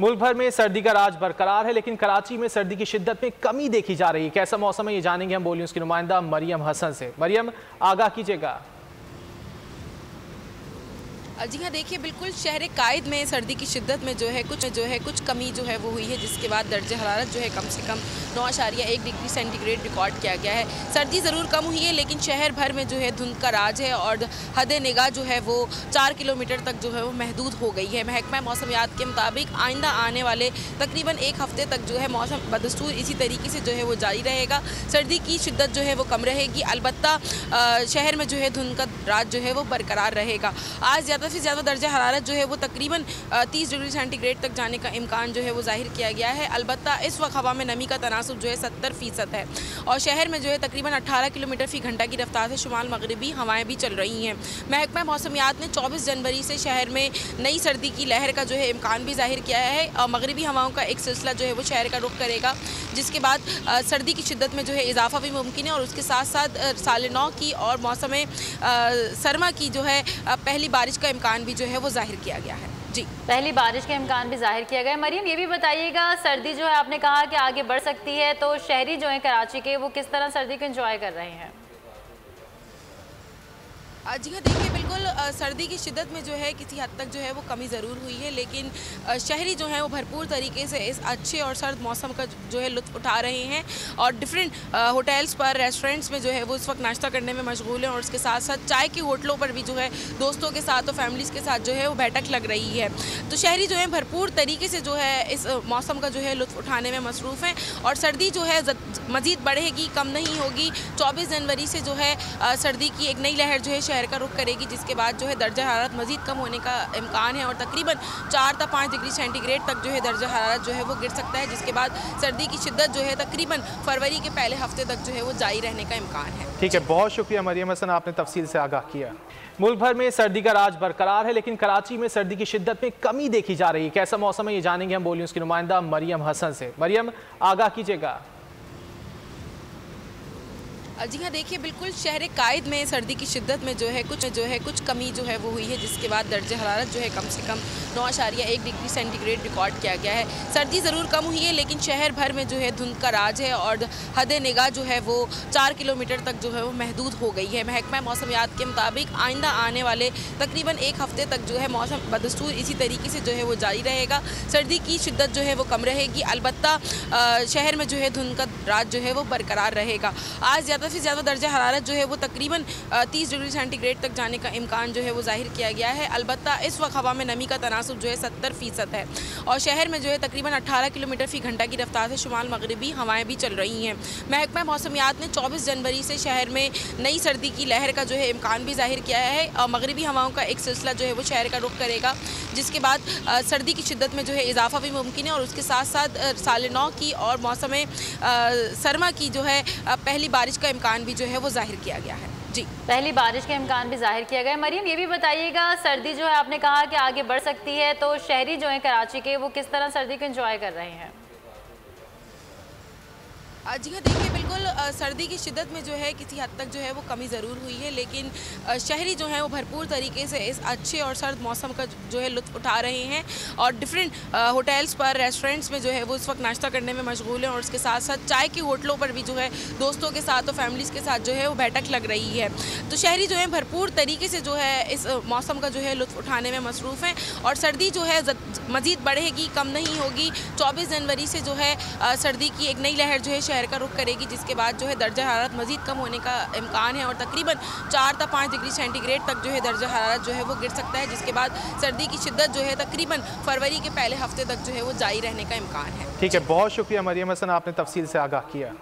मुल्क भर में सर्दी का राज बरकरार है, लेकिन कराची में सर्दी की शिद्दत में कमी देखी जा रही है। कैसा मौसम है ये जानेंगे हम बोली उसकी नुमाइंदा मरियम हसन से। मरियम, आगाह कीजिएगा। जी हाँ, देखिए बिल्कुल शहर कायद में सर्दी की शिद्दत में जो है कुछ कमी जो है वो हुई है, जिसके बाद दर्जे हरारत जो है कम से कम 9.1 डिग्री सेंटीग्रेड रिकॉर्ड किया गया है। सर्दी ज़रूर कम हुई है, लेकिन शहर भर में जो है धुंध का राज है और हद निगाह जो है वो 4 किलोमीटर तक जो है वो महदूद हो गई है। महकमा मौसमियात के मुताबिक आइंदा आने वाले तकरीबन 1 हफ्ते तक जो है मौसम बदस्तूर इसी तरीके से जो है वो जारी रहेगा। सर्दी की शिद्दत जो है वो कम रहेगी, अलबत्ता शहर में जो है धुंध का राज जो है वो बरकरार रहेगा। आज ज़्यादा से ज़्यादा दर्जा हरारत जो है वो तकरीबन 30 डिग्री सेंटीग्रेड तक जाने का इम्कान जो है वो जाहिर किया गया है। अलबत्ता इस वक्त हवा में नमी का तनासुब जो है 70% है और शहर में जो है तकरीबन 18 किलोमीटर फ़ी घंटा की रफ्तार से शुमाल मगरिबी हवाएं भी चल रही हैं। महकमा मौसमियात ने 24 जनवरी से शहर में नई सर्दी की लहर का जो है इम्कान भी जाहिर किया है और मगरिबी हवाओं का एक सिलसिला जो है वो शहर का रुख करेगा, जिसके बाद सर्दी की शिद्दत में जो है इजाफा भी मुमकिन है और उसके साथ साथ साल नौ की और मौसम सरमा की जो है पहली बारिश का इम्कान भी जो है वो जाहिर किया गया है। जी, पहली बारिश का इम्कान भी जाहिर किया गया है। मरियम, ये भी बताइएगा, सर्दी जो है आपने कहा कि आगे बढ़ सकती है, तो शहरी जो है कराची के वो किस तरह सर्दी को एंजॉय कर रहे हैं? जी हाँ, देखिए बिल्कुल सर्दी की शिद्दत में जो है किसी हद तक जो है वो कमी ज़रूर हुई है, लेकिन शहरी जो हैं वो भरपूर तरीके से इस अच्छे और सर्द मौसम का जो है लुत्फ़ उठा रहे हैं और डिफरेंट होटल्स पर, रेस्टोरेंट्स में जो है वो इस वक्त नाश्ता करने में मशगूल हैं और उसके साथ साथ चाय की होटलों पर भी जो है दोस्तों के साथ और फैमिलीज़ के साथ जो है वो बैठक लग रही है। तो शहरी जो है भरपूर तरीके से जो है इस मौसम का जो है लुत्फ़ उठाने में मसरूफ़ हैं और सर्दी जो है मज़ीद बढ़ेगी, कम नहीं होगी। 24 जनवरी से जो है सर्दी की एक नई लहर जो है शहर का रुख करेगी, जिसके बाद जो है दर्जा हरारत मज़ीद कम होने का इम्कान है और तकरीबन 4 से 5 डिग्री सेंटीग्रेड तक जो है दर्जा हरारत जो है वो गिर सकता है, जिसके बाद सर्दी की शिद्दत जो है तकरीबन फरवरी के पहले हफ्ते तक जो है वो जारी रहने का इम्कान है। ठीक है, बहुत शुक्रिया मरियम हसन, आपने तफसील से आगाह किया। मुल्क भर में सर्दी का राज बरकरार है, लेकिन कराची में सर्दी की शिद्दत में कमी देखी जा रही है। कैसा मौसम है ये जानेंगे हम बोली उसकी नुमाइंदा मरियम हसन से। मरियम, आगाह कीजिएगा। जी हाँ, देखिए बिल्कुल शहर कायद में सर्दी की शिद्दत में जो है कुछ कमी जो है वो हुई है, जिसके बाद दर्जे हरारत जो है कम से कम 9.1 डिग्री सेंटीग्रेड रिकॉर्ड किया गया है। सर्दी ज़रूर कम हुई है, लेकिन शहर भर में जो है धुंध का राज है और हद निगाह जो है वो 4 किलोमीटर तक जो है वो महदूद हो गई है। महकमा मौसमियात के मुताबिक आइंदा आने वाले तकरीबन 1 हफ्ते तक जो है मौसम बदस्तूर इसी तरीके से जो है वो जारी रहेगा। सर्दी की शिद्दत जो है वो कम रहेगी, अलबत्ता शहर में जो है धुंध का राज जो है वो बरकरार रहेगा। आज ज़्यादा से ज़्यादा दर्जा हरारत जो है वो तकरीबन 30 डिग्री सेंटीग्रेड तक जाने का इम्कान जो है वो जाहिर किया गया है। अलबत्ता इस वक्त हवा में नमी का तनासुब जो है 70% है और शहर में जो है तकरीबन 18 किलोमीटर फ़ी घंटा की रफ्तार से शुमाल मगरिबी हवाएं भी चल रही हैं। महकमा मौसमियात ने 24 जनवरी से शहर में नई सर्दी की लहर का जो है इम्कान भी जाहिर किया है और मगरिबी हवाओं का एक सिलसिला जो है वो शहर का रुख करेगा, जिसके बाद सर्दी की शिद्दत में जो है इजाफा भी मुमकिन है और उसके साथ साथ साल नौ की और मौसम सरमा की जो है पहली बारिश का इम्कान भी जो है वो जाहिर किया गया है। जी, पहली बारिश का इम्कान भी जाहिर किया गया है। मरियम, ये भी बताइएगा, सर्दी जो है आपने कहा कि आगे बढ़ सकती है, तो शहरी जो है कराची के वो किस तरह सर्दी को एंजॉय कर रहे हैं? जी हाँ, देखिए बिल्कुल सर्दी की शिद्दत में जो है किसी हद तक जो है वो कमी ज़रूर हुई है, लेकिन शहरी जो हैं वो भरपूर तरीके से इस अच्छे और सर्द मौसम का जो है लुत्फ़ उठा रहे हैं और डिफरेंट होटल्स पर, रेस्टोरेंट्स में जो है वो इस वक्त नाश्ता करने में मशगूल हैं और उसके साथ साथ चाय की होटलों पर भी जो है दोस्तों के साथ और फैमिलीज़ के साथ जो है वो बैठक लग रही है। तो शहरी जो है भरपूर तरीके से जो है इस मौसम का जो है लुत्फ़ उठाने में मसरूफ़ हैं और सर्दी जो है मज़ीद बढ़ेगी, कम नहीं होगी। 24 जनवरी से जो है सर्दी की एक नई लहर जो है शहर का रुख करेगी, जिसके बाद जो है दर्जा हरारत मज़ीद कम होने का इम्कान है और तकरीबन 4 से 5 डिग्री सेंटीग्रेड तक जो है दर्जा हरारत जो है वो गिर सकता है, जिसके बाद सर्दी की शिद्दत जो है तकरीबन फरवरी के पहले हफ्ते तक जो है वो जारी रहने का इम्कान है। ठीक है, बहुत शुक्रिया मरियम हसन, आपने तफसील से आगाह किया।